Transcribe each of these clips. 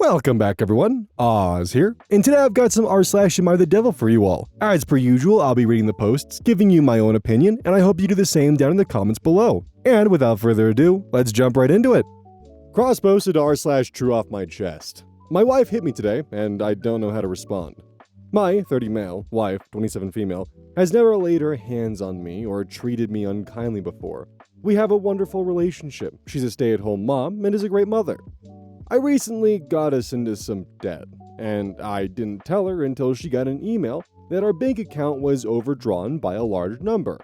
Welcome back everyone, Oz here, and today I've got some r/AmITheDevil for you all. As per usual, I'll be reading the posts, giving you my own opinion, and I hope you do the same down in the comments below. And without further ado, let's jump right into it. Cross-posted r/true off my chest. My wife hit me today, and I don't know how to respond. My 30 male wife, 27 female, has never laid her hands on me or treated me unkindly before. We have a wonderful relationship. She's a stay-at-home mom and is a great mother. I recently got us into some debt, and I didn't tell her until she got an email that our bank account was overdrawn by a large number.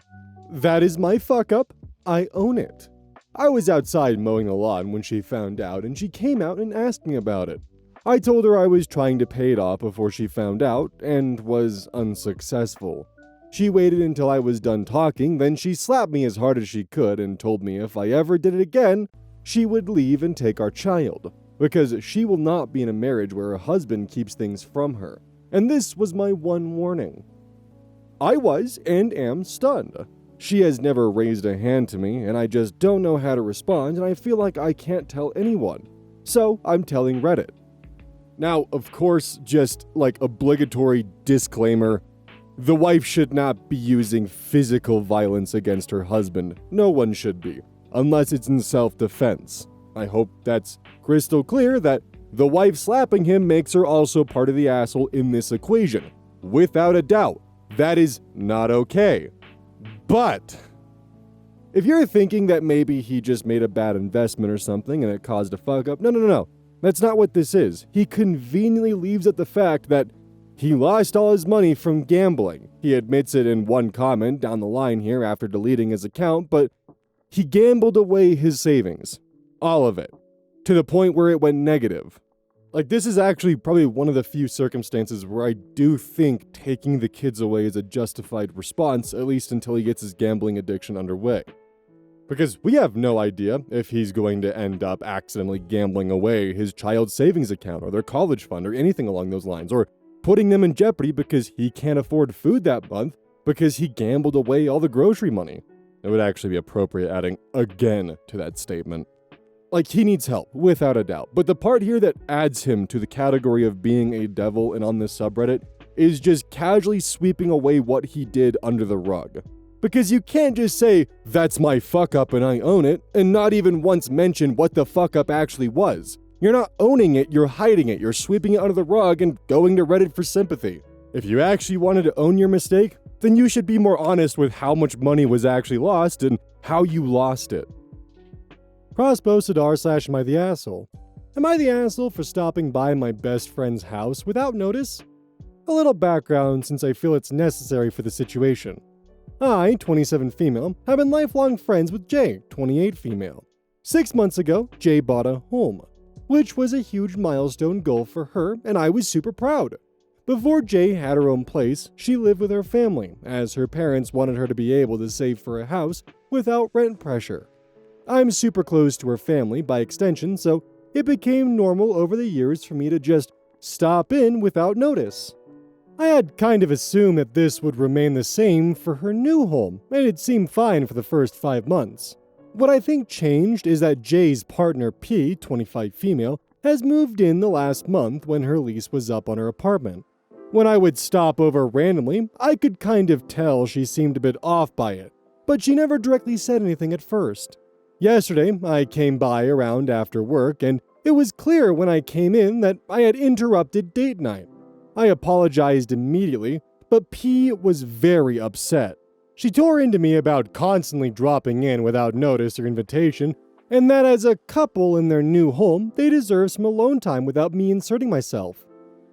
That is my fuck up. I own it. I was outside mowing the lawn when she found out, and she came out and asked me about it. I told her I was trying to pay it off before she found out, and was unsuccessful. She waited until I was done talking, then she slapped me as hard as she could and told me if I ever did it again, she would leave and take our child. Because she will not be in a marriage where her husband keeps things from her. And this was my one warning. I was and am stunned. She has never raised a hand to me, and I just don't know how to respond, and I feel like I can't tell anyone. So I'm telling Reddit. Now, of course, just like obligatory disclaimer, the wife should not be using physical violence against her husband. No one should be, unless it's in self-defense. I hope that's crystal clear that the wife slapping him makes her also part of the asshole in this equation. Without a doubt, that is not okay. But if you're thinking that maybe he just made a bad investment or something and it caused a fuck up, no. That's not what this is. He conveniently leaves at the fact that he lost all his money from gambling. He admits it in one comment down the line here after deleting his account, but he gambled away his savings. All of it. To the point where it went negative. Like, this is actually probably one of the few circumstances where I do think taking the kids away is a justified response, at least until he gets his gambling addiction underway. Because we have no idea if he's going to end up accidentally gambling away his child's savings account or their college fund or anything along those lines, or putting them in jeopardy because he can't afford food that month because he gambled away all the grocery money. It would actually be appropriate adding again to that statement. Like, he needs help, without a doubt. But the part here that adds him to the category of being a devil and on this subreddit is just casually sweeping away what he did under the rug. Because you can't just say, that's my fuck up and I own it, and not even once mention what the fuck up actually was. You're not owning it, you're hiding it, you're sweeping it under the rug and going to Reddit for sympathy. If you actually wanted to own your mistake, then you should be more honest with how much money was actually lost and how you lost it. Cross-posted r/AmITheAsshole. Am I the asshole for stopping by my best friend's house without notice? A little background since I feel it's necessary for the situation. I, 27 female, have been lifelong friends with Jay, 28 female. 6 months ago, Jay bought a home, which was a huge milestone goal for her, and I was super proud. Before Jay had her own place, she lived with her family, as her parents wanted her to be able to save for a house without rent pressure. I'm super close to her family by extension, so it became normal over the years for me to just stop in without notice. I had kind of assumed that this would remain the same for her new home, and it seemed fine for the first 5 months. What I think changed is that Jay's partner P, 25 female, has moved in the last month when her lease was up on her apartment. When I would stop over randomly, I could kind of tell she seemed a bit off by it, but she never directly said anything at first. Yesterday, I came by around after work, and it was clear when I came in that I had interrupted date night. I apologized immediately, but P was very upset. She tore into me about constantly dropping in without notice or invitation, and that as a couple in their new home, they deserve some alone time without me inserting myself.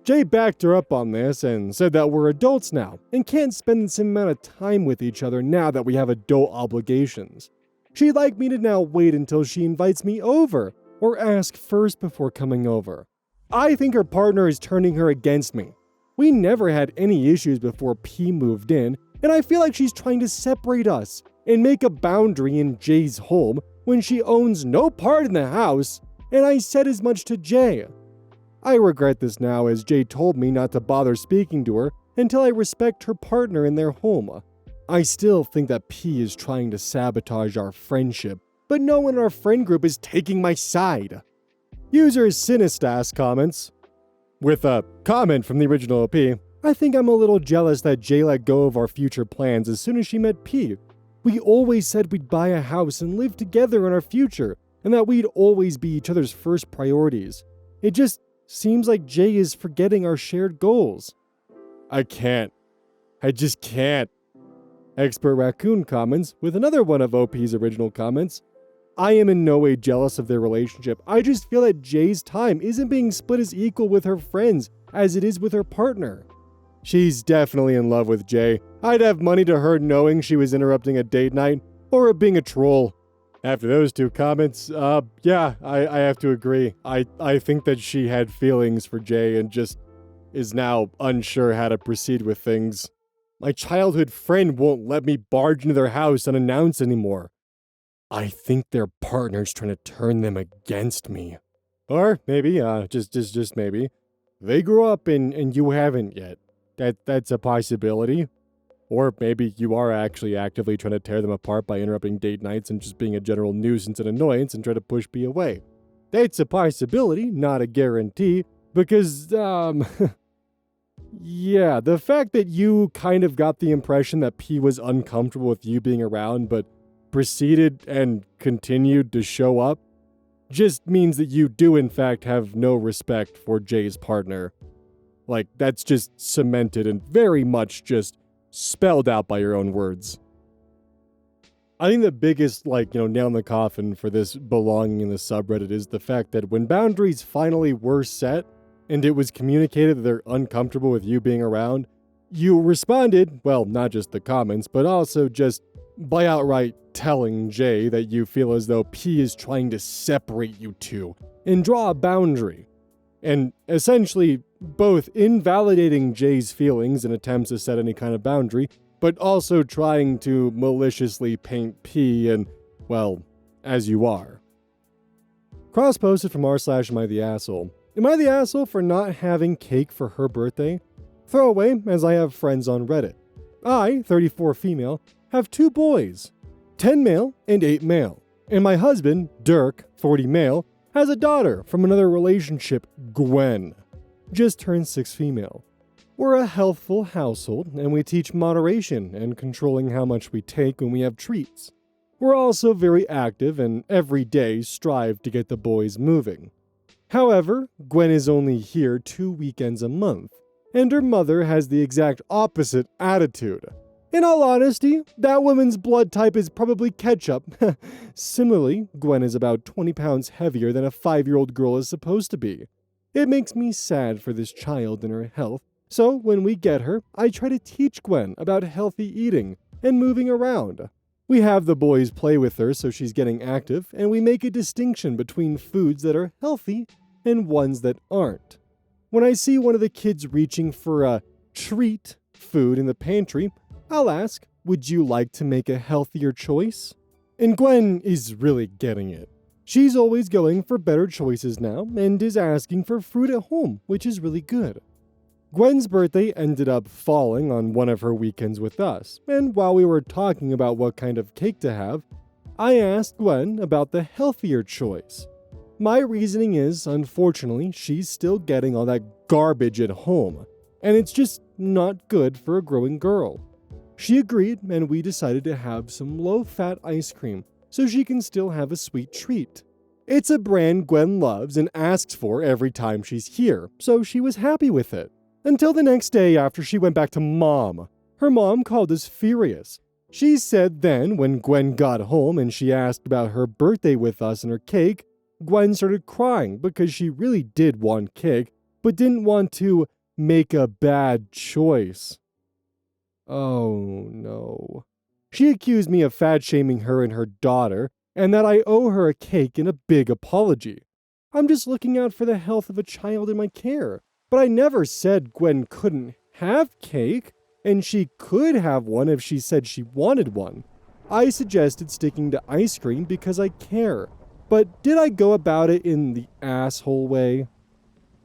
Jay backed her up on this and said that we're adults now, and can't spend the same amount of time with each other now that we have adult obligations. She'd like me to now wait until she invites me over, or ask first before coming over. I think her partner is turning her against me. We never had any issues before P moved in, and I feel like she's trying to separate us and make a boundary in Jay's home when she owns no part in the house, and I said as much to Jay. I regret this now, as Jay told me not to bother speaking to her until I respect her partner in their home. I still think that P is trying to sabotage our friendship, but no one in our friend group is taking my side. User Sinistas comments, with a comment from the original OP, I think I'm a little jealous that Jay let go of our future plans as soon as she met P. We always said we'd buy a house and live together in our future, and that we'd always be each other's first priorities. It just seems like Jay is forgetting our shared goals. I just can't. Expert Raccoon comments with another one of OP's original comments. I am in no way jealous of their relationship. I just feel that Jay's time isn't being split as equal with her friends as it is with her partner. She's definitely in love with Jay. I'd have money to her knowing she was interrupting a date night or being a troll. After those two comments, yeah, I have to agree. I think that she had feelings for Jay and just is now unsure how to proceed with things. My childhood friend won't let me barge into their house unannounced anymore. I think their partner's trying to turn them against me. Or maybe, just maybe, they grew up and you haven't yet. That's a possibility. Or maybe you are actually actively trying to tear them apart by interrupting date nights and just being a general nuisance and annoyance and try to push P away. That's a possibility, not a guarantee, because, yeah, the fact that you kind of got the impression that P was uncomfortable with you being around, but proceeded and continued to show up, just means that you do in fact have no respect for Jay's partner. Like, that's just cemented and very much just spelled out by your own words. I think the biggest, nail in the coffin for this belonging in the subreddit is the fact that when boundaries finally were set, and it was communicated that they're uncomfortable with you being around, you responded, well, not just the comments, but also just by outright telling Jay that you feel as though P is trying to separate you two and draw a boundary. And essentially both invalidating Jay's feelings in attempts to set any kind of boundary, but also trying to maliciously paint P and, well, as you are. Cross posted from r/AmITheAsshole. Am I the asshole for not having cake for her birthday? Throwaway, as I have friends on Reddit. I, 34 female, have 2 boys, 10 male and 8 male. And my husband, Dirk, 40 male, has a daughter from another relationship, Gwen. Just turned 6 female. We're a healthful household, and we teach moderation and controlling how much we take when we have treats. We're also very active and every day strive to get the boys moving. However, Gwen is only here 2 weekends a month, and her mother has the exact opposite attitude. In all honesty, that woman's blood type is probably ketchup. Similarly, Gwen is about 20 pounds heavier than a 5-year-old girl is supposed to be. It makes me sad for this child and her health, so when we get her, I try to teach Gwen about healthy eating and moving around. We have the boys play with her so she's getting active, and we make a distinction between foods that are healthy and ones that aren't. When I see one of the kids reaching for a treat food in the pantry, I'll ask, would you like to make a healthier choice? And Gwen is really getting it. She's always going for better choices now and is asking for fruit at home, which is really good. Gwen's birthday ended up falling on one of her weekends with us, and while we were talking about what kind of cake to have, I asked Gwen about the healthier choice. My reasoning is, unfortunately, she's still getting all that garbage at home, and it's just not good for a growing girl. She agreed, and we decided to have some low-fat ice cream so she can still have a sweet treat. It's a brand Gwen loves and asks for every time she's here, so she was happy with it. Until the next day after she went back to Mom. Her mom called us furious. She said then, when Gwen got home and she asked about her birthday with us and her cake, Gwen started crying because she really did want cake, but didn't want to make a bad choice. Oh no. She accused me of fat-shaming her and her daughter, and that I owe her a cake and a big apology. I'm just looking out for the health of a child in my care. But I never said Gwen couldn't have cake, and she could have one if she said she wanted one. I suggested sticking to ice cream because I care. But did I go about it in the asshole way?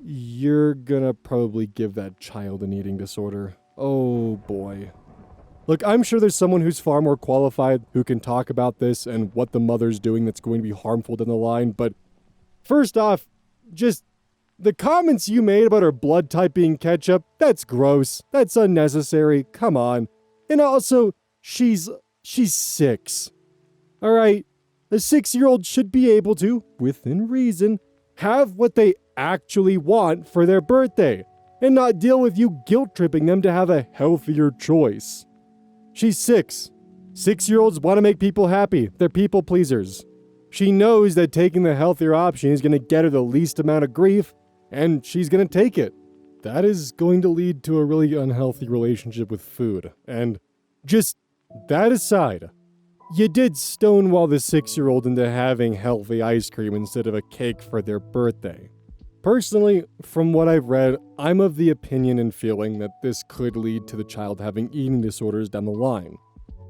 You're gonna probably give that child an eating disorder. Oh boy. Look, I'm sure there's someone who's far more qualified who can talk about this and what the mother's doing that's going to be harmful down the line, but first off, just the comments you made about her blood type being ketchup, that's gross. That's unnecessary. Come on. And also, she's 6. All right, a 6-year-old should be able to, within reason, have what they actually want for their birthday, and not deal with you guilt-tripping them to have a healthier choice. She's 6. 6-year-olds want to make people happy. They're people pleasers. She knows that taking the healthier option is going to get her the least amount of grief, and she's going to take it. That is going to lead to a really unhealthy relationship with food. And just that aside, you did stonewall the 6-year-old into having healthy ice cream instead of a cake for their birthday. Personally, from what I've read, I'm of the opinion and feeling that this could lead to the child having eating disorders down the line.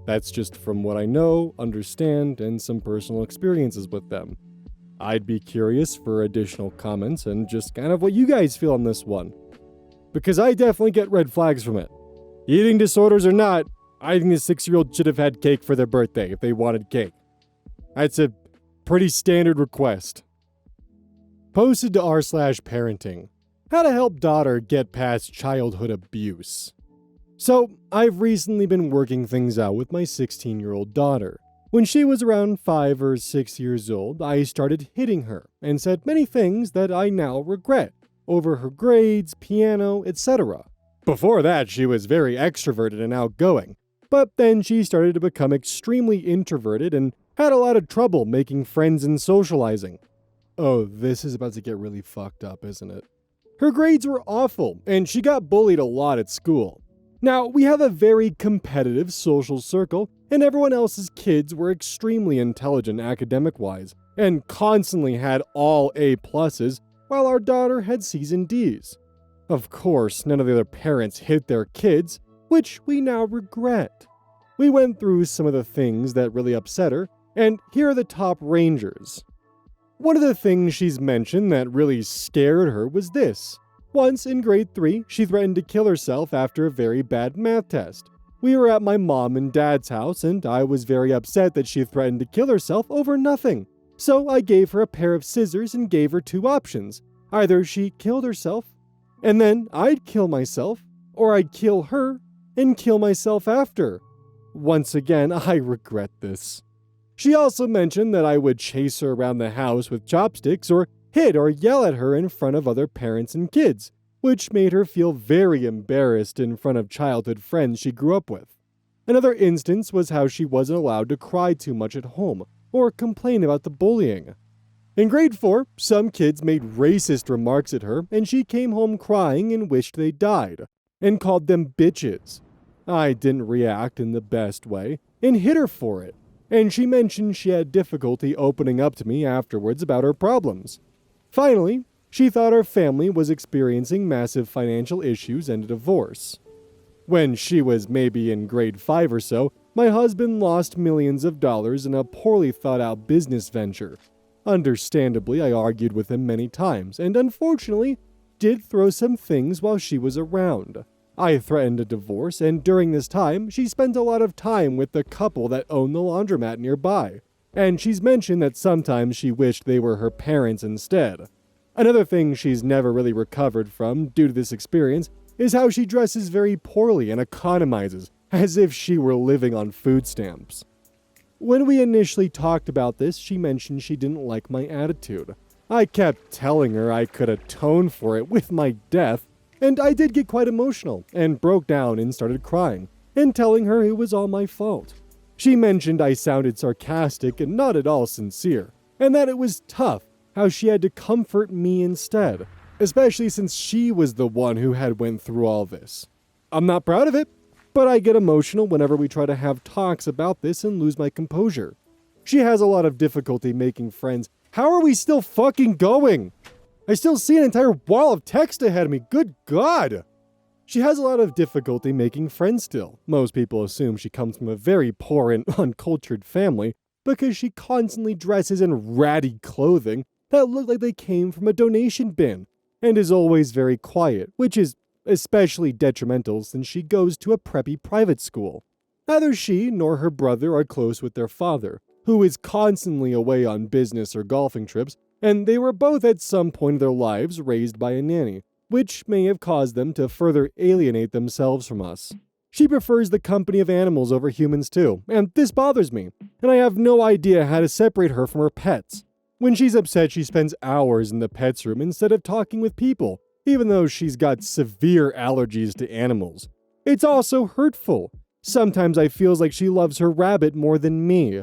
That's just from what I know, understand, and some personal experiences with them. I'd be curious for additional comments and just kind of what you guys feel on this one. Because I definitely get red flags from it. Eating disorders or not, I think the 6-year-old should have had cake for their birthday if they wanted cake. That's a pretty standard request. Posted to r/parenting. How to help daughter get past childhood abuse. So, I've recently been working things out with my 16-year-old daughter. When she was around 5 or 6 years old, I started hitting her and said many things that I now regret over her grades, piano, etc. Before that, she was very extroverted and outgoing, but then she started to become extremely introverted and had a lot of trouble making friends and socializing. Oh, this is about to get really fucked up, isn't it? Her grades were awful, and she got bullied a lot at school. Now, we have a very competitive social circle, and everyone else's kids were extremely intelligent academic-wise, and constantly had all A+, while our daughter had C's and D's. Of course, none of the other parents hit their kids, which we now regret. We went through some of the things that really upset her, and here are the top rangers. One of the things she's mentioned that really scared her was this. Once in grade 3, she threatened to kill herself after a very bad math test. We were at my mom and dad's house, and I was very upset that she threatened to kill herself over nothing. So I gave her a pair of scissors and gave her 2 options. Either she killed herself, and then I'd kill myself, or I'd kill her and kill myself after. Once again, I regret this. She also mentioned that I would chase her around the house with chopsticks or hit or yell at her in front of other parents and kids, which made her feel very embarrassed in front of childhood friends she grew up with. Another instance was how she wasn't allowed to cry too much at home or complain about the bullying. In grade 4, some kids made racist remarks at her and she came home crying and wished they died, and called them bitches. I didn't react in the best way and hit her for it, and she mentioned she had difficulty opening up to me afterwards about her problems. Finally, she thought our family was experiencing massive financial issues and a divorce. When she was maybe in grade 5 or so, my husband lost millions of dollars in a poorly thought out business venture. Understandably, I argued with him many times, and unfortunately, did throw some things while she was around. I threatened a divorce, and during this time, she spent a lot of time with the couple that owned the laundromat nearby. And she's mentioned that sometimes she wished they were her parents instead. Another thing she's never really recovered from due to this experience is how she dresses very poorly and economizes, as if she were living on food stamps. When we initially talked about this, she mentioned she didn't like my attitude. I kept telling her I could atone for it with my death, and I did get quite emotional and broke down and started crying, and telling her it was all my fault. She mentioned I sounded sarcastic and not at all sincere, and that it was tough how she had to comfort me instead, especially since she was the one who had went through all this. I'm not proud of it, but I get emotional whenever we try to have talks about this and lose my composure. She has a lot of difficulty making friends. How are we still fucking going? I still see an entire wall of text ahead of me. Good God! She has a lot of difficulty making friends still. Most people assume she comes from a very poor and uncultured family because she constantly dresses in ratty clothing that look like they came from a donation bin, and is always very quiet, which is especially detrimental since she goes to a preppy private school. Neither she nor her brother are close with their father, who is constantly away on business or golfing trips, and they were both at some point of their lives raised by a nanny, which may have caused them to further alienate themselves from us. She prefers the company of animals over humans too, and this bothers me, and I have no idea how to separate her from her pets. When she's upset, she spends hours in the pets room instead of talking with people, even though she's got severe allergies to animals. It's also hurtful. Sometimes I feel like she loves her rabbit more than me.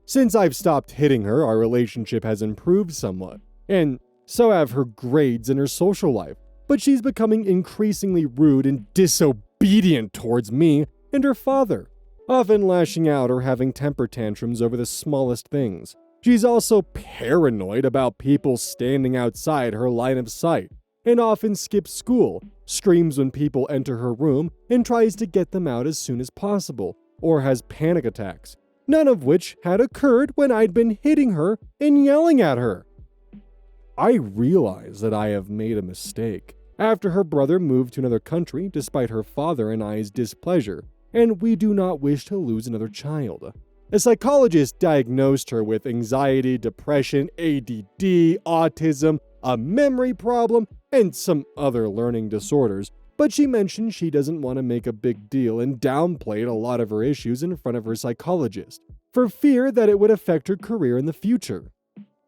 Since I've stopped hitting her, our relationship has improved somewhat, and so have her grades and her social life, but she's becoming increasingly rude and disobedient towards me and her father, often lashing out or having temper tantrums over the smallest things. She's also paranoid about people standing outside her line of sight, and often skips school, screams when people enter her room, and tries to get them out as soon as possible, or has panic attacks, none of which had occurred when I'd been hitting her and yelling at her. I realize that I have made a mistake after her brother moved to another country despite her father and I's displeasure, and we do not wish to lose another child. A psychologist diagnosed her with anxiety, depression, ADD, autism, a memory problem, and some other learning disorders, but she mentioned she doesn't want to make a big deal and downplayed a lot of her issues in front of her psychologist, for fear that it would affect her career in the future.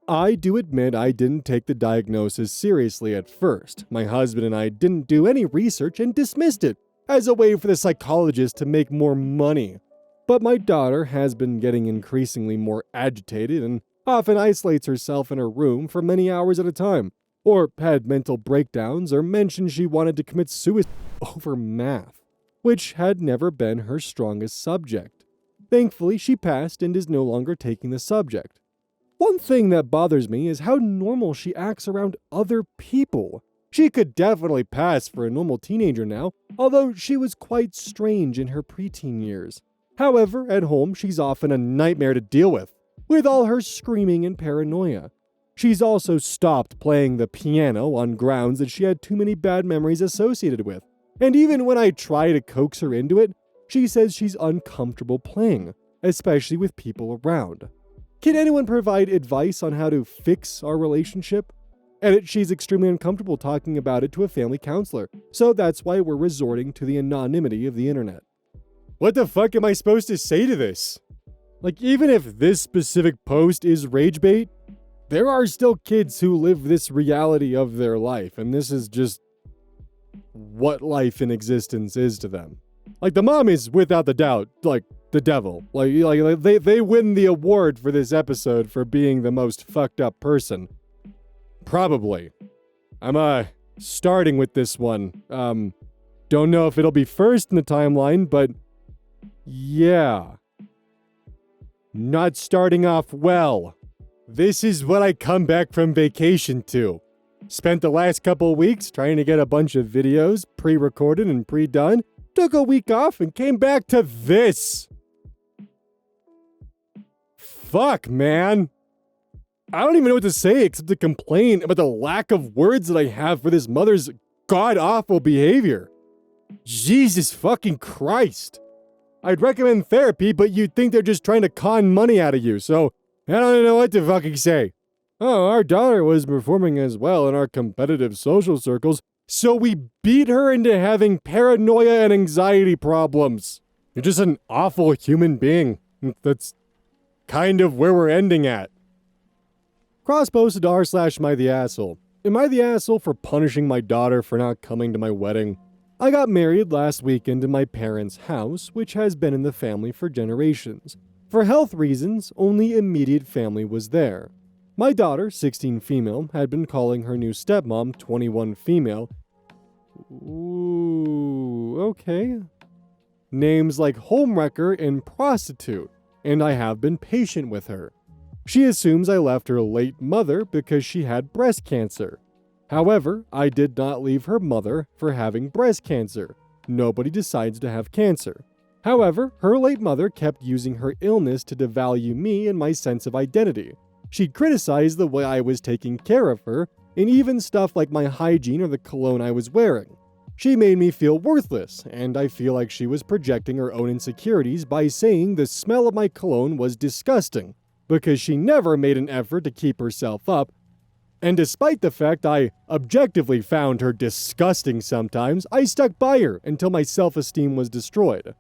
I do admit I didn't take the diagnosis seriously at first. My husband and I didn't do any research and dismissed it as a way for the psychologist to make more money. But my daughter has been getting increasingly more agitated and often isolates herself in her room for many hours at a time, or had mental breakdowns or mentioned she wanted to commit suicide over math, which had never been her strongest subject. Thankfully, she passed and is no longer taking the subject. One thing that bothers me is how normal she acts around other people. She could definitely pass for a normal teenager now, although she was quite strange in her preteen years. However, at home, she's often a nightmare to deal with all her screaming and paranoia. She's also stopped playing the piano on grounds that she had too many bad memories associated with, and even when I try to coax her into it, she says she's uncomfortable playing, especially with people around. Can anyone provide advice on how to fix our relationship? And she's extremely uncomfortable talking about it to a family counselor, so that's why we're resorting to the anonymity of the internet. What the fuck am I supposed to say to this? Like, even if this specific post is rage bait, there are still kids who live this reality of their life, and this is just what life in existence is to them. Like, the mom is, without the doubt, like, the devil. Like they win the award for this episode for being the most fucked up person. Probably. I'm, starting with this one. Don't know if it'll be first in the timeline, but yeah. Not starting off well. This is what I come back from vacation to. Spent the last couple weeks trying to get a bunch of videos pre-recorded and pre-done. Took a week off and came back to this. Fuck, man. I don't even know what to say except to complain about the lack of words that I have for this mother's god-awful behavior. Jesus fucking Christ. I'd recommend therapy, but you'd think they're just trying to con money out of you, so I don't even know what to fucking say. Oh, our daughter was performing as well in our competitive social circles, so we beat her into having paranoia and anxiety problems. You're just an awful human being. That's kind of where we're ending at. Cross-posted r/AmITheAsshole. Am I the asshole for punishing my daughter for not coming to my wedding? I got married last weekend in my parents' house, which has been in the family for generations. For health reasons, only immediate family was there. My daughter, 16 female, had been calling her new stepmom, 21 female. Ooh, okay. Names like homewrecker and prostitute, and I have been patient with her. She assumes I left her late mother because she had breast cancer. However, I did not leave her mother for having breast cancer. Nobody decides to have cancer. However, her late mother kept using her illness to devalue me and my sense of identity. She'd criticized the way I was taking care of her, and even stuff like my hygiene or the cologne I was wearing. She made me feel worthless, and I feel like she was projecting her own insecurities by saying the smell of my cologne was disgusting, because she never made an effort to keep herself up, And despite the fact I objectively found her disgusting sometimes, I stuck by her until my self-esteem was destroyed.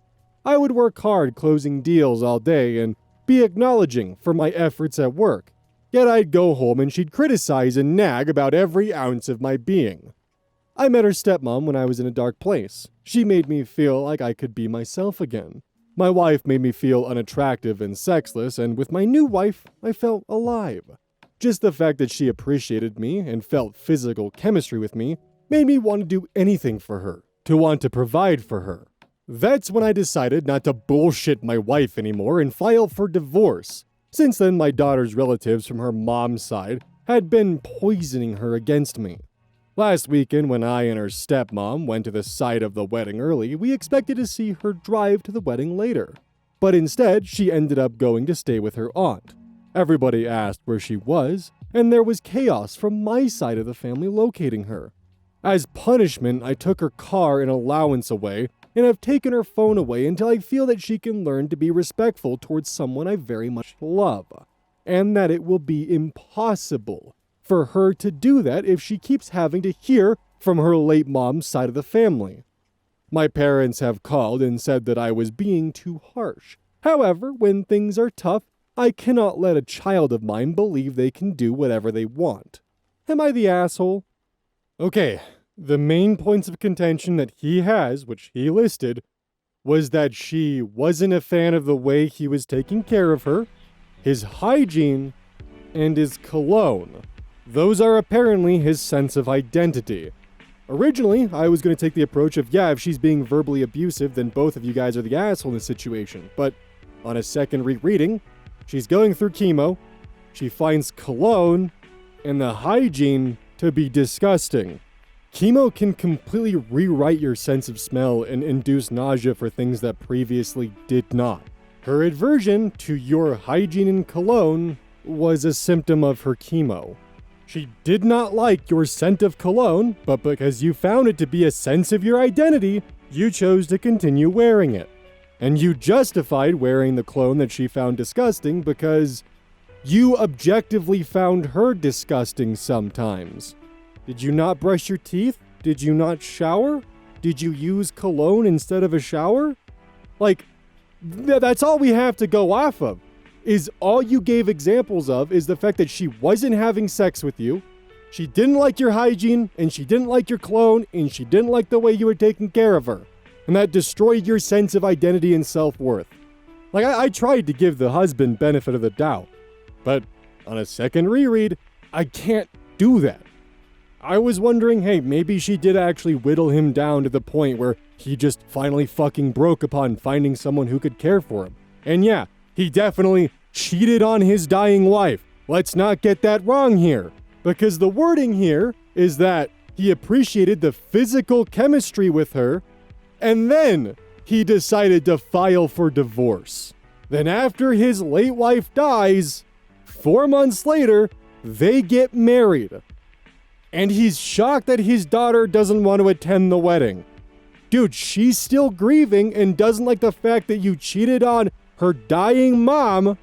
I would work hard closing deals all day and be acknowledging for my efforts at work. Yet I'd go home and she'd criticize and nag about every ounce of my being. I met her stepmom when I was in a dark place. She made me feel like I could be myself again. My wife made me feel unattractive and sexless, and with my new wife, I felt alive. Just the fact that she appreciated me and felt physical chemistry with me made me want to do anything for her, to want to provide for her. That's when I decided not to bullshit my wife anymore and file for divorce. Since then, my daughter's relatives from her mom's side had been poisoning her against me. Last weekend, when I and her stepmom went to the site of the wedding early, we expected to see her drive to the wedding later. But instead, she ended up going to stay with her aunt. Everybody asked where she was, and there was chaos from my side of the family locating her. As punishment, I took her car and allowance away, and have taken her phone away until I feel that she can learn to be respectful towards someone I very much love, and that it will be impossible for her to do that if she keeps having to hear from her late mom's side of the family. My parents have called and said that I was being too harsh. However, when things are tough, I cannot let a child of mine believe they can do whatever they want. Am I the asshole? Okay, the main points of contention that he has, which he listed, was that she wasn't a fan of the way he was taking care of her, his hygiene, and his cologne. Those are apparently his sense of identity. Originally, I was going to take the approach of, yeah, if she's being verbally abusive, then both of you guys are the asshole in this situation. But on a second rereading, she's going through chemo, she finds cologne and the hygiene to be disgusting. Chemo can completely rewrite your sense of smell and induce nausea for things that previously did not. Her aversion to your hygiene and cologne was a symptom of her chemo. She did not like your scent of cologne, but because you found it to be a sense of your identity, you chose to continue wearing it. And you justified wearing the cologne that she found disgusting because you objectively found her disgusting sometimes. Did you not brush your teeth? Did you not shower? Did you use cologne instead of a shower? Like, that's all we have to go off of. Is all you gave examples of is the fact that she wasn't having sex with you, she didn't like your hygiene, and she didn't like your cologne, and she didn't like the way you were taking care of her. And that destroyed your sense of identity and self-worth. Like, I tried to give the husband benefit of the doubt, but on a second reread, I can't do that. I was wondering, hey, maybe she did actually whittle him down to the point where he just finally fucking broke upon finding someone who could care for him. And yeah, he definitely cheated on his dying wife. Let's not get that wrong here. Because the wording here is that he appreciated the physical chemistry with her, and then he decided to file for divorce. Then after his late wife dies, 4 months later, they get married. And he's shocked that his daughter doesn't want to attend the wedding. Dude, she's still grieving and doesn't like the fact that you cheated on her dying mom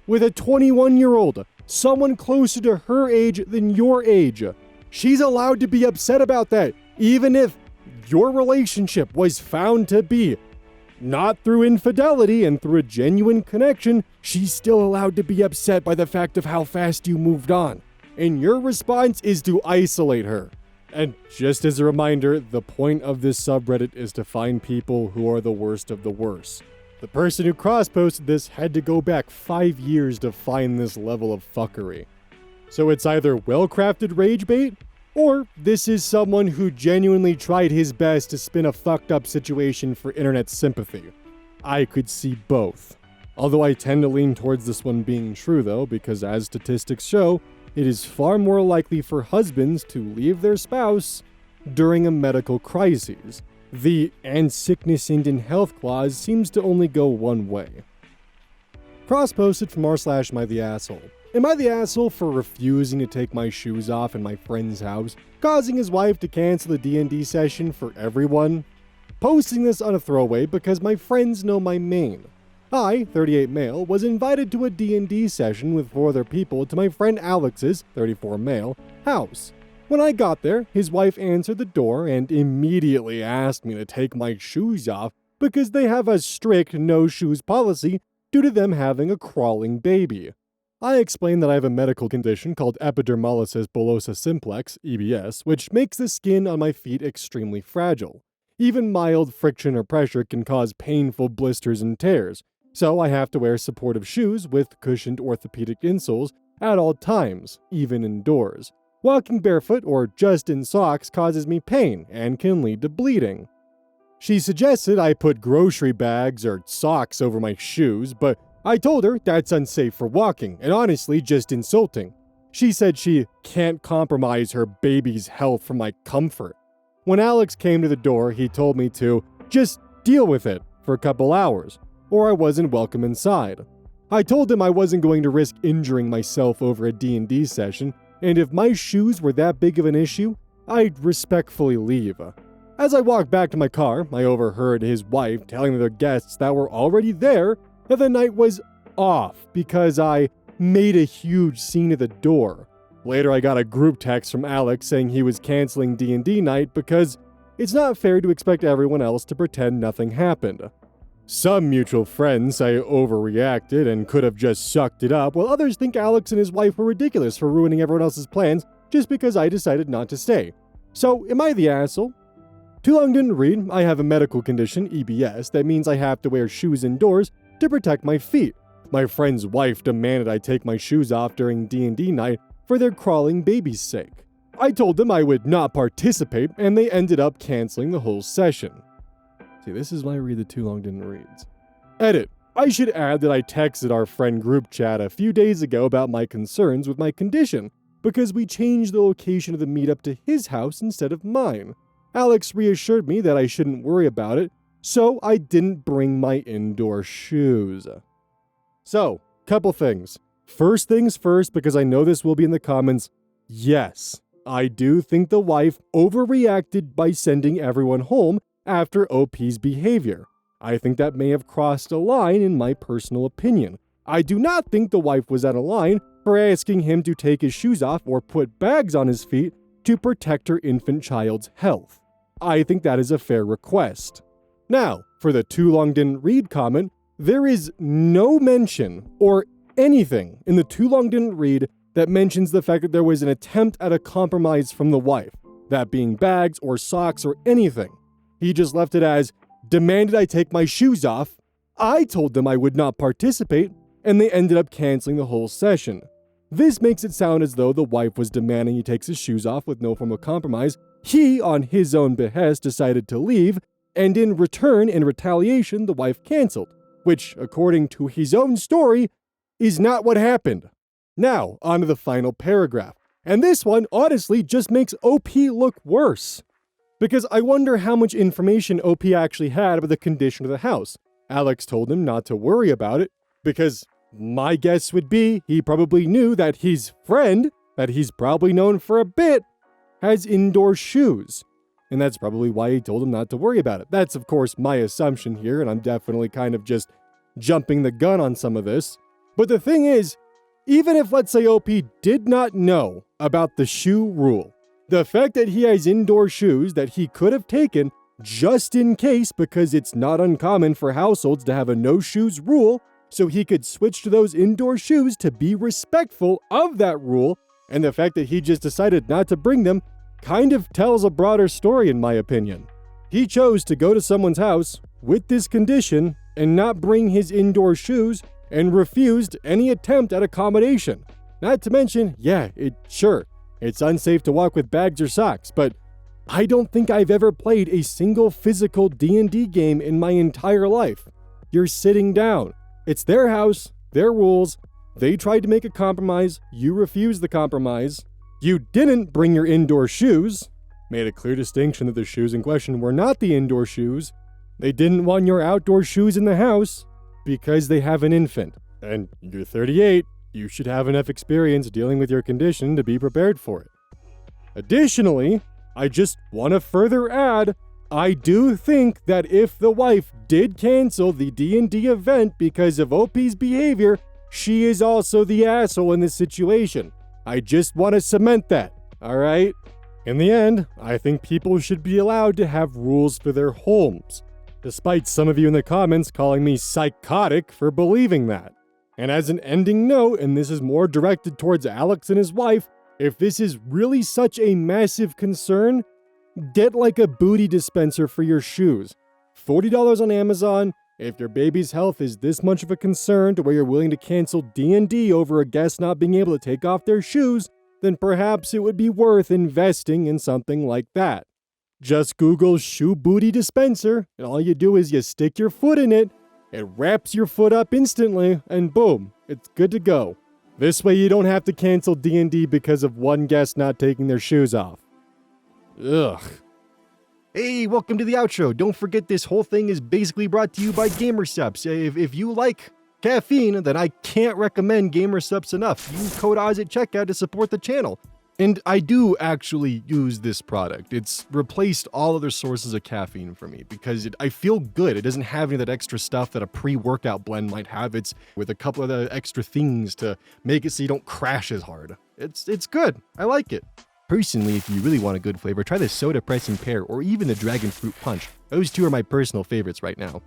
with a 21-year-old, someone closer to her age than your age. She's allowed to be upset about that, even if your relationship was found to be not through infidelity and through a genuine connection. She's still allowed to be upset by the fact of how fast you moved on. And your response is to isolate her. And just as a reminder, the point of this subreddit is to find people who are the worst of the worst. The person who cross-posted this had to go back 5 years to find this level of fuckery. So it's either well-crafted rage bait, or this is someone who genuinely tried his best to spin a fucked up situation for internet sympathy. I could see both. Although I tend to lean towards this one being true though, because as statistics show, it is far more likely for husbands to leave their spouse during a medical crisis. The "and sickness and in health" clause seems to only go one way. Cross-posted from r/AmITheAsshole. Am I the asshole for refusing to take my shoes off in my friend's house, causing his wife to cancel the D&D session for everyone? Posting this on a throwaway because my friends know my main. I, 38 male, was invited to a D&D session with 4 other people to my friend Alex's, 34 male, house. When I got there, his wife answered the door and immediately asked me to take my shoes off because they have a strict no-shoes policy due to them having a crawling baby. I explained that I have a medical condition called epidermolysis bullosa simplex, EBS, which makes the skin on my feet extremely fragile. Even mild friction or pressure can cause painful blisters and tears, so I have to wear supportive shoes with cushioned orthopedic insoles at all times, even indoors. Walking barefoot or just in socks causes me pain and can lead to bleeding. She suggested I put grocery bags or socks over my shoes, but I told her that's unsafe for walking and honestly just insulting. She said she can't compromise her baby's health for my comfort. When Alex came to the door, he told me to just deal with it for a couple hours, or I wasn't welcome inside. I told him I wasn't going to risk injuring myself over a D&D session, and if my shoes were that big of an issue, I'd respectfully leave. As I walked back to my car, I overheard his wife telling the guests that were already there that the night was off because I made a huge scene at the door. Later, I got a group text from Alex saying he was canceling D&D night because it's not fair to expect everyone else to pretend nothing happened. Some mutual friends say I overreacted and could have just sucked it up, while others think Alex and his wife were ridiculous for ruining everyone else's plans just because I decided not to stay. So, am I the asshole? Too long didn't read. I have a medical condition, EBS, that means I have to wear shoes indoors to protect my feet. My friend's wife demanded I take my shoes off during D&D night for their crawling baby's sake. I told them I would not participate, and they ended up canceling the whole session. See, this is why I read the too long didn't reads. Edit. I should add that I texted our friend group chat a few days ago about my concerns with my condition, because we changed the location of the meetup to his house instead of mine. Alex reassured me that I shouldn't worry about it, so I didn't bring my indoor shoes. So, couple things. First things first, because I know this will be in the comments, yes, I do think the wife overreacted by sending everyone home after OP's behavior. I think that may have crossed a line in my personal opinion. I do not think the wife was out of line for asking him to take his shoes off or put bags on his feet to protect her infant child's health. I think that is a fair request. Now, for the too long didn't read comment, there is no mention or anything in the too long didn't read that mentions the fact that there was an attempt at a compromise from the wife, that being bags or socks or anything. He just left it as, demanded I take my shoes off, I told them I would not participate, and they ended up canceling the whole session. This makes it sound as though the wife was demanding he takes his shoes off with no form of compromise. He, on his own behest, decided to leave, and in return, in retaliation, the wife canceled, which, according to his own story, is not what happened. Now, on to the final paragraph. And this one, honestly, just makes OP look worse. Because I wonder how much information OP actually had about the condition of the house. Alex told him not to worry about it, because my guess would be he probably knew that his friend, that he's probably known for a bit, has indoor shoes. And that's probably why he told him not to worry about it. That's, of course, my assumption here, and I'm definitely kind of just jumping the gun on some of this. But the thing is, even if, let's say, OP did not know about the shoe rule, the fact that he has indoor shoes that he could have taken just in case, because it's not uncommon for households to have a no-shoes rule, so he could switch to those indoor shoes to be respectful of that rule, and the fact that he just decided not to bring them kind of tells a broader story in my opinion. He chose to go to someone's house with this condition and not bring his indoor shoes and refused any attempt at accommodation. Not to mention, yeah, it's unsafe to walk with bags or socks, but I don't think I've ever played a single physical D&D game in my entire life. You're sitting down. It's their house, their rules. They tried to make a compromise. You refused the compromise. You didn't bring your indoor shoes. Made a clear distinction that the shoes in question were not the indoor shoes. They didn't want your outdoor shoes in the house because they have an infant. And you're 38. You should have enough experience dealing with your condition to be prepared for it. Additionally, I just want to further add I do think that if the wife did cancel the D&D event because of OP's behavior, she is also the asshole in this situation. I just want to cement that, alright? In the end, I think people should be allowed to have rules for their homes, despite some of you in the comments calling me psychotic for believing that. And as an ending note, and this is more directed towards Alex and his wife, if this is really such a massive concern, get like a booty dispenser for your shoes. $40 on Amazon. If your baby's health is this much of a concern to where you're willing to cancel D&D over a guest not being able to take off their shoes, then perhaps it would be worth investing in something like that. Just Google shoe booty dispenser, and all you do is you stick your foot in it, it wraps your foot up instantly, and boom, it's good to go. This way you don't have to cancel D&D because of one guest not taking their shoes off. Ugh. Hey, welcome to the outro. Don't forget this whole thing is basically brought to you by GamerSupps. If you like caffeine, then I can't recommend GamerSupps enough. Use code Oz at checkout to support the channel. And I do actually use this product. It's replaced all other sources of caffeine for me because I feel good. It doesn't have any of that extra stuff that a pre-workout blend might have. It's with a couple of the extra things to make it so you don't crash as hard. It's good. I like it. Personally, if you really want a good flavor, try the Soda Pressing Pear or even the Dragon Fruit Punch. Those two are my personal favorites right now.